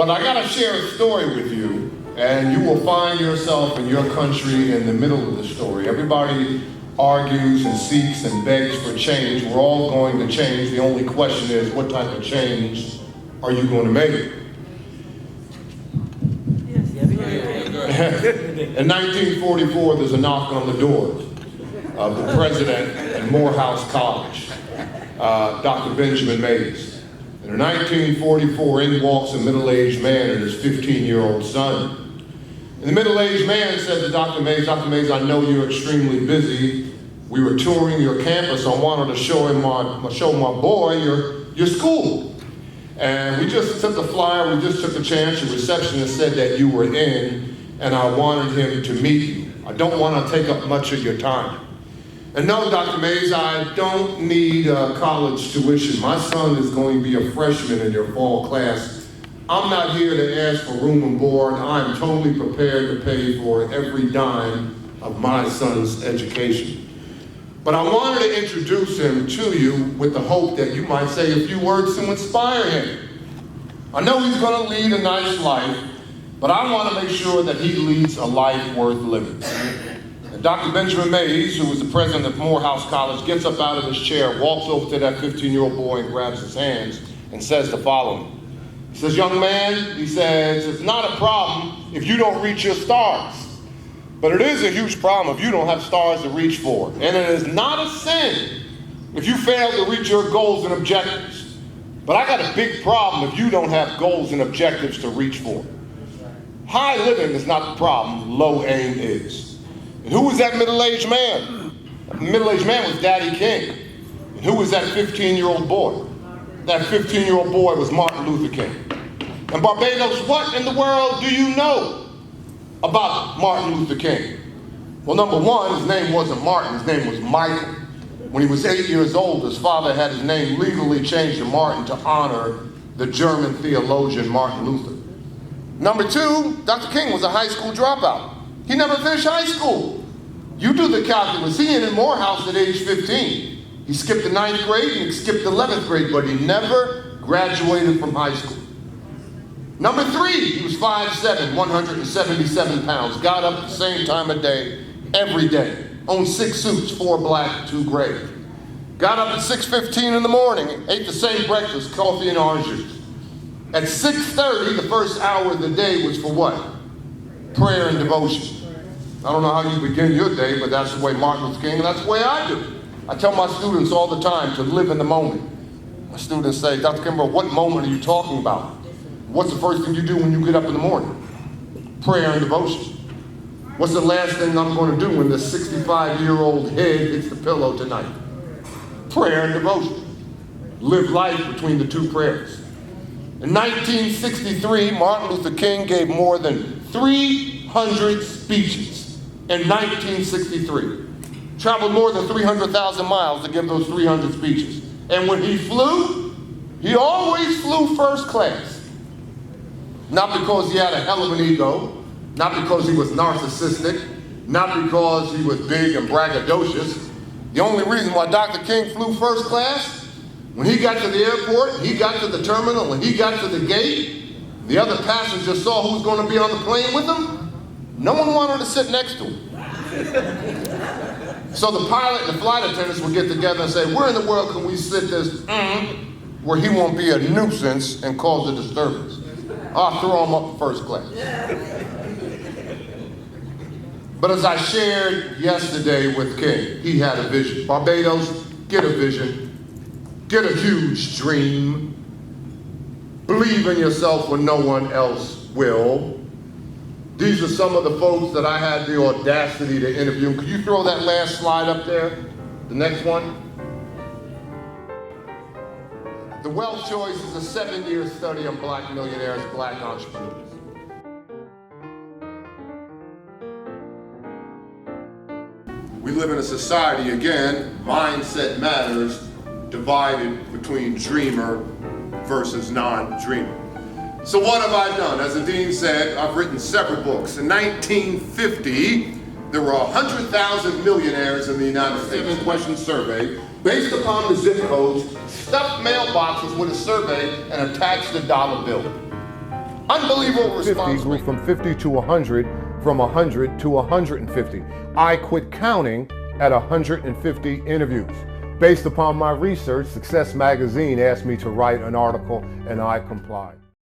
But I gotta share a story with you, and you will find yourself in your country in the middle of the story. Everybody argues and seeks and begs for change. We're all going to change. The only question is, what type of change are you going to make? In 1944, there's a knock on the door of the president at Morehouse College, Dr. Benjamin Mays. And in 1944, in walks a middle-aged man and his 15-year-old son. And the middle-aged man said to Dr. Mays, I know you're extremely busy. We were touring your campus. I wanted to show my boy your school. And we just took a flyer, we just took a chance. The receptionist said that you were in, and I wanted him to meet you. I don't want to take up much of your time. And no, Dr. Mays, I don't need college tuition. My son is going to be a freshman in your fall class. I'm not here to ask for room and board. I'm totally prepared to pay for every dime of my son's education. But I wanted to introduce him to you with the hope that you might say a few words to inspire him. I know he's going to lead a nice life, but I want to make sure that he leads a life worth living. And Dr. Benjamin Mays, who was the president of Morehouse College, gets up out of his chair, walks over to that 15-year-old boy and grabs his hands and says the following. He says, young man, he says, it's not a problem if you don't reach your stars. But it is a huge problem if you don't have stars to reach for. And it is not a sin if you fail to reach your goals and objectives. But I got a big problem if you don't have goals and objectives to reach for. High living is not the problem, low aim is. And who was that middle-aged man? The middle-aged man was Daddy King. And who was that 15-year-old boy? That 15-year-old boy was Martin Luther King. And Barbados, what in the world do you know about Martin Luther King? Well, number one, his name wasn't Martin, his name was Michael. When he was 8 years old, his father had his name legally changed to Martin to honor the German theologian Martin Luther. Number two, Dr. King was a high school dropout. He never finished high school. You do the calculus. He ended in Morehouse at age 15. He skipped the 9th grade and he skipped the 11th grade, but he never graduated from high school. Number three, he was 5'7", 177 pounds, got up at the same time of day, every day, owned 6 suits, 4 black, 2 gray. Got up at 6:15 in the morning, ate the same breakfast, coffee and orange juice. At 6:30, the first hour of the day was for what? Prayer and devotion. I don't know how you begin your day, but that's the way Martin Luther King, and that's the way I do. I tell my students all the time to live in the moment. My students say, Dr. Kimbro, what moment are you talking about? What's the first thing you do when you get up in the morning? Prayer and devotion. What's the last thing I'm going to do when the 65-year-old head hits the pillow tonight? Prayer and devotion. Live life between the two prayers. In 1963, Martin Luther King gave more than 300 speeches in 1963. Traveled more than 300,000 miles to give those 300 speeches. And when he flew, he always flew first class. Not because he had a hell of an ego, not because he was narcissistic, not because he was big and braggadocious. The only reason why Dr. King flew first class, when he got to the airport, he got to the terminal, when he got to the gate, the other passengers saw who was going to be on the plane with him. No one wanted to sit next to him. So the pilot and the flight attendants would get together and say, where in the world can we sit this where he won't be a nuisance and cause a disturbance? I'll throw him up in first class. But as I shared yesterday with King, he had a vision. Barbados, get a vision. Get a huge dream. Believe in yourself when no one else will. These are some of the folks that I had the audacity to interview. Could you throw that last slide up there? The next one. The Wealth Choice is a 7-year study on black millionaires, black entrepreneurs. We live in a society, again, mindset matters, divided between dreamer versus non-dreamer. So what have I done? As the dean said, I've written several books. In 1950, there were 100,000 millionaires in the United States. 7-question survey, based upon the zip codes, stuffed mailboxes with a survey and attached a dollar bill. Unbelievable 50 response grew rate. from 50 to 100, from 100 to 150. I quit counting at 150 interviews. Based upon my research, Success Magazine asked me to write an article and I complied.